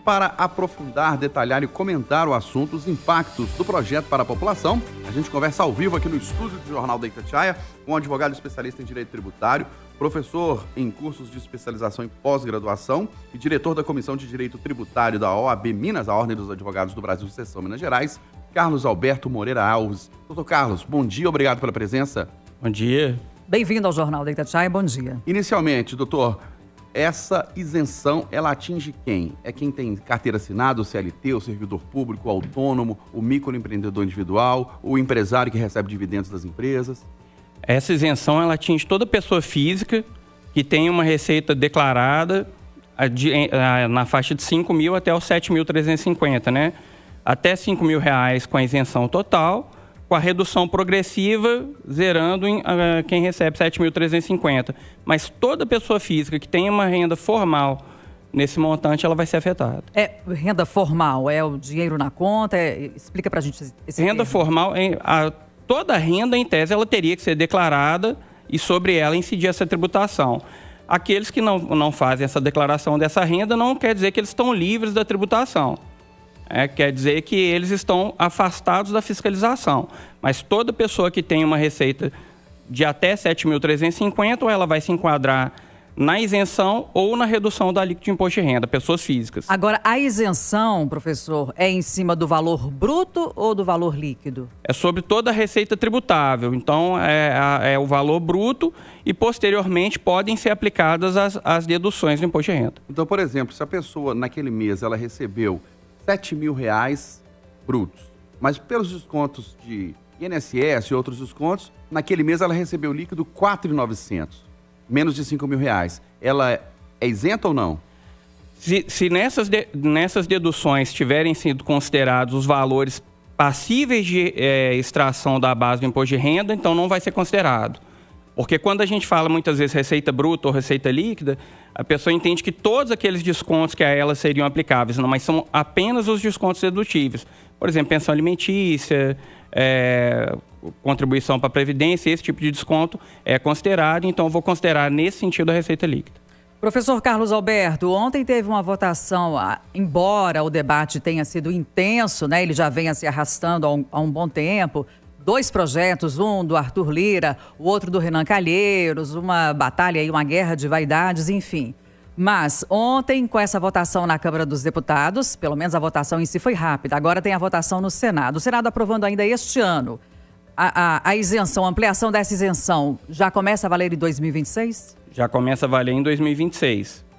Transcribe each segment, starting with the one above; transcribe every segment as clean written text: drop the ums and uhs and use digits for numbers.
para aprofundar, detalhar e comentar o assunto, os impactos do projeto para a população. A gente conversa ao vivo aqui no estúdio do Jornal da Itatiaia com um advogado especialista em direito tributário, professor em cursos de especialização e pós-graduação e diretor da Comissão de Direito Tributário da OAB Minas, a Ordem dos Advogados do Brasil, Seção Minas Gerais, Carlos Alberto Moreira Alves. Doutor Carlos, bom dia, obrigado pela presença. Bom dia. Bem-vindo ao Jornal da Itatiaia, bom dia. Inicialmente, doutor, essa isenção, ela atinge quem? É quem tem carteira assinada, o CLT, o servidor público, o autônomo, o microempreendedor individual, o empresário que recebe dividendos das empresas? Essa isenção, ela atinge toda pessoa física que tem uma receita declarada na faixa de 5 mil até os 7.350, né? Até R$5.000 com a isenção total, com a redução progressiva, zerando quem recebe 7.350. Mas toda pessoa física que tem uma renda formal nesse montante, ela vai ser afetada. Renda formal, é o dinheiro na conta? Explica pra gente esse Renda termo. Formal, toda renda, em tese, ela teria que ser declarada e sobre ela incidir essa tributação. Aqueles que não fazem essa declaração dessa renda não quer dizer que eles estão livres da tributação. Quer dizer que eles estão afastados da fiscalização. Mas toda pessoa que tem uma receita de até 7.350, ou ela vai se enquadrar na isenção ou na redução da alíquota de imposto de renda, pessoas físicas. Agora, a isenção, professor, é em cima do valor bruto ou do valor líquido? É sobre toda a receita tributável. Então, é o valor bruto e, posteriormente, podem ser aplicadas as deduções do imposto de renda. Então, por exemplo, se a pessoa, naquele mês, ela recebeu R$7.000 brutos, mas pelos descontos de INSS e outros descontos, naquele mês ela recebeu líquido R$4.900, menos de R$5.000. Ela é isenta ou não? Se nessas deduções tiverem sido considerados os valores passíveis de extração da base do imposto de renda, então não vai ser considerado. Porque quando a gente fala muitas vezes receita bruta ou receita líquida, a pessoa entende que todos aqueles descontos que a ela seriam aplicáveis, não, mas são apenas os descontos dedutíveis. Por exemplo, pensão alimentícia, contribuição para a Previdência, esse tipo de desconto é considerado, então eu vou considerar nesse sentido a receita líquida. Professor Carlos Alberto, ontem teve uma votação, embora o debate tenha sido intenso, né, ele já venha se arrastando há um bom tempo. 2 projetos, um do Arthur Lira, o outro do Renan Calheiros, uma batalha e uma guerra de vaidades, enfim. Mas ontem, com essa votação na Câmara dos Deputados, pelo menos a votação em si foi rápida, agora tem a votação no Senado. O Senado aprovando ainda este ano a isenção, a ampliação dessa isenção, já começa a valer em 2026? Já começa a valer em 2026.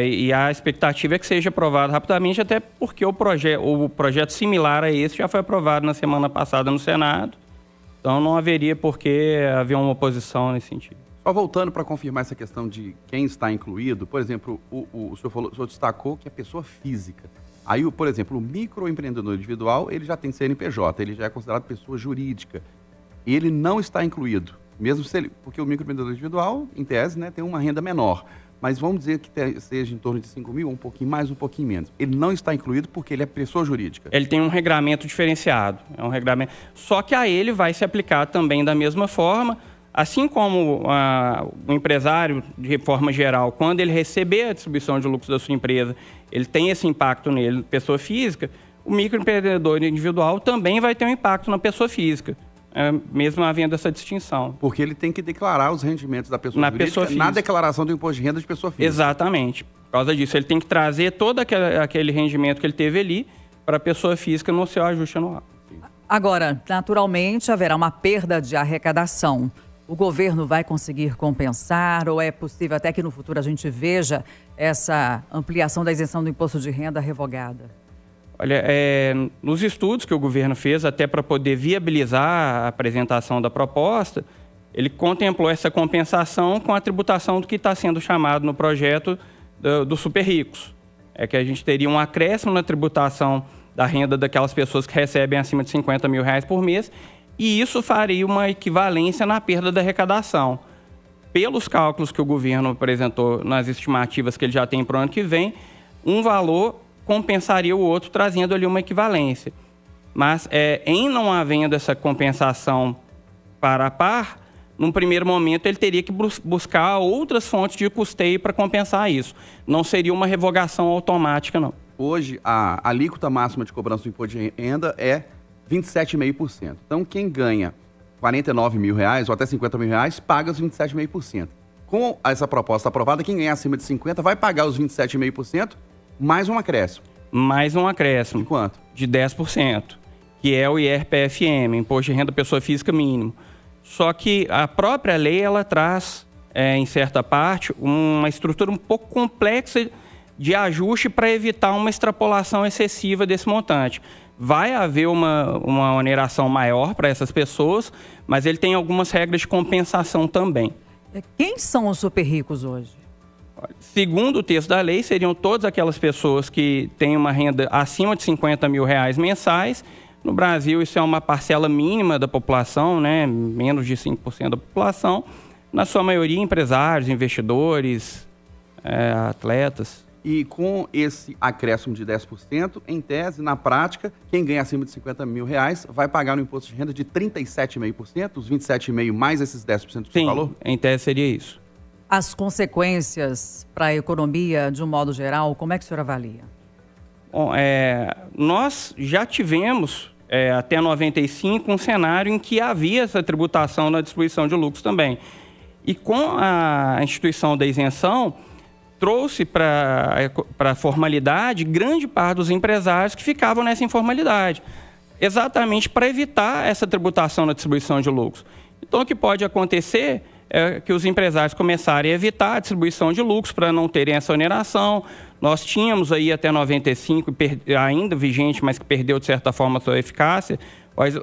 E a expectativa é que seja aprovado rapidamente, até porque o projeto similar a esse já foi aprovado na semana passada no Senado. Então não haveria por que haver uma oposição nesse sentido. Só voltando para confirmar essa questão de quem está incluído, por exemplo, o senhor destacou que é pessoa física. Aí, por exemplo, o microempreendedor individual, ele já tem CNPJ, ele já é considerado pessoa jurídica. Ele não está incluído, mesmo se ele, porque o microempreendedor individual, em tese, né, tem uma renda menor. Mas vamos dizer que seja em torno de 5 mil, um pouquinho mais, um pouquinho menos. Ele não está incluído porque ele é pessoa jurídica. Ele tem um regramento diferenciado. É um regramento. Só que a ele vai se aplicar também da mesma forma, assim como o empresário, de forma geral, quando ele receber a distribuição de lucros da sua empresa, ele tem esse impacto nele, pessoa física, o microempreendedor individual também vai ter um impacto na pessoa física. Mesmo havendo essa distinção. Porque ele tem que declarar os rendimentos da pessoa jurídica na declaração do imposto de renda de pessoa física. Exatamente. Por causa disso, ele tem que trazer todo aquele rendimento que ele teve ali para a pessoa física no seu ajuste anual. Agora, naturalmente, haverá uma perda de arrecadação. O governo vai conseguir compensar ou é possível até que no futuro a gente veja essa ampliação da isenção do imposto de renda revogada? Olha, nos estudos que o governo fez, até para poder viabilizar a apresentação da proposta, ele contemplou essa compensação com a tributação do que está sendo chamado no projeto dos super ricos. É que a gente teria um acréscimo na tributação da renda daquelas pessoas que recebem acima de R$50 mil por mês, e isso faria uma equivalência na perda da arrecadação. Pelos cálculos que o governo apresentou nas estimativas que ele já tem para o ano que vem, um valor compensaria o outro, trazendo ali uma equivalência. Mas, em não havendo essa compensação par a par, num primeiro momento ele teria que buscar outras fontes de custeio para compensar isso. Não seria uma revogação automática, não. hoje a alíquota máxima de cobrança do imposto de renda é 27,5%. Então, quem ganha R$49 mil ou até R$50 mil paga os 27,5%. Com essa proposta aprovada, quem ganhar acima de 50 vai pagar os 27,5% mais um acréscimo. Mais um acréscimo. De quanto? De 10%, que é o IR/PFM, Imposto de Renda Pessoa Física Mínimo. Só que a própria lei, ela traz, em certa parte, uma estrutura um pouco complexa de ajuste para evitar uma extrapolação excessiva desse montante. Vai haver uma oneração maior para essas pessoas, mas ele tem algumas regras de compensação também. Quem são os super ricos hoje? Segundo o texto da lei, seriam todas aquelas pessoas que têm uma renda acima de R$50 mil mensais. No Brasil, isso é uma parcela mínima da população, né? Menos de 5% da população. Na sua maioria, empresários, investidores, atletas. E com esse acréscimo de 10%, em tese, na prática, quem ganha acima de R$50 mil vai pagar no imposto de renda de 37,5%, os 27,5% mais esses 10% que você falou? Sim, em tese seria isso. As consequências para a economia, de um modo geral, como é que o senhor avalia? Bom, nós já tivemos, até 95, um cenário em que havia essa tributação na distribuição de lucros também. E com a instituição da isenção, trouxe para a formalidade grande parte dos empresários que ficavam nessa informalidade, exatamente para evitar essa tributação na distribuição de lucros. Então, o que pode acontecer é que os empresários começarem a evitar a distribuição de lucros para não terem essa oneração. Nós tínhamos aí até 95, ainda vigente, mas que perdeu de certa forma a sua eficácia,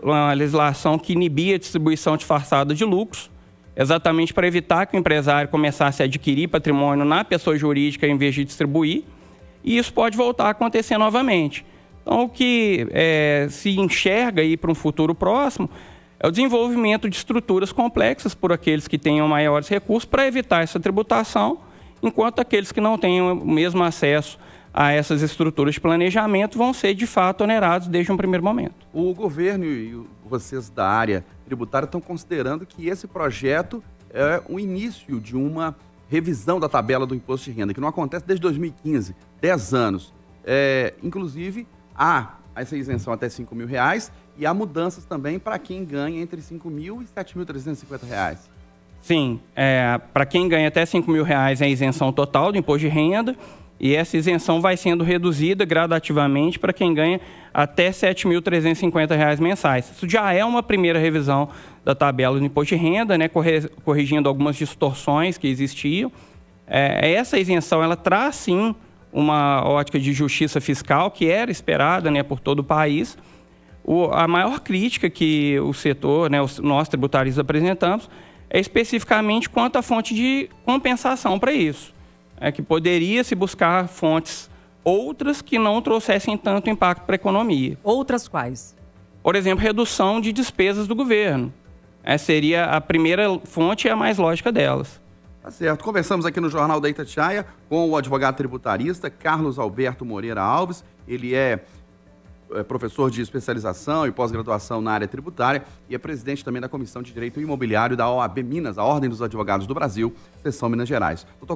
uma legislação que inibia a distribuição disfarçada de lucros, exatamente para evitar que o empresário começasse a adquirir patrimônio na pessoa jurídica em vez de distribuir, e isso pode voltar a acontecer novamente. Então, o que se enxerga aí para um futuro próximo é o desenvolvimento de estruturas complexas por aqueles que tenham maiores recursos para evitar essa tributação, enquanto aqueles que não tenham o mesmo acesso a essas estruturas de planejamento vão ser, de fato, onerados desde um primeiro momento. O governo e vocês da área tributária estão considerando que esse projeto é o início de uma revisão da tabela do imposto de renda, que não acontece desde 2015, 10 anos. Inclusive, há essa isenção até R$5 mil e há mudanças também para quem ganha entre R$5 mil e R$7.350. Sim, para quem ganha até R$5 mil é a isenção total do imposto de renda, e essa isenção vai sendo reduzida gradativamente para quem ganha até R$7.350 mensais. Isso já é uma primeira revisão da tabela do imposto de renda, né, corrigindo algumas distorções que existiam. Essa isenção, ela traz, sim, uma ótica de justiça fiscal que era esperada, né, por todo o país. A maior crítica que o setor, né, nós tributaristas apresentamos, é especificamente quanto à fonte de compensação para isso. Que poderia se buscar fontes outras que não trouxessem tanto impacto para a economia. Outras quais? Por exemplo, redução de despesas do governo. Seria a primeira fonte e a mais lógica delas. Tá certo. Conversamos aqui no Jornal da Itatiaia com o advogado tributarista Carlos Alberto Moreira Alves. Ele é professor de especialização e pós-graduação na área tributária e é presidente também da Comissão de Direito Imobiliário da OAB Minas, a Ordem dos Advogados do Brasil, seção Minas Gerais. Doutor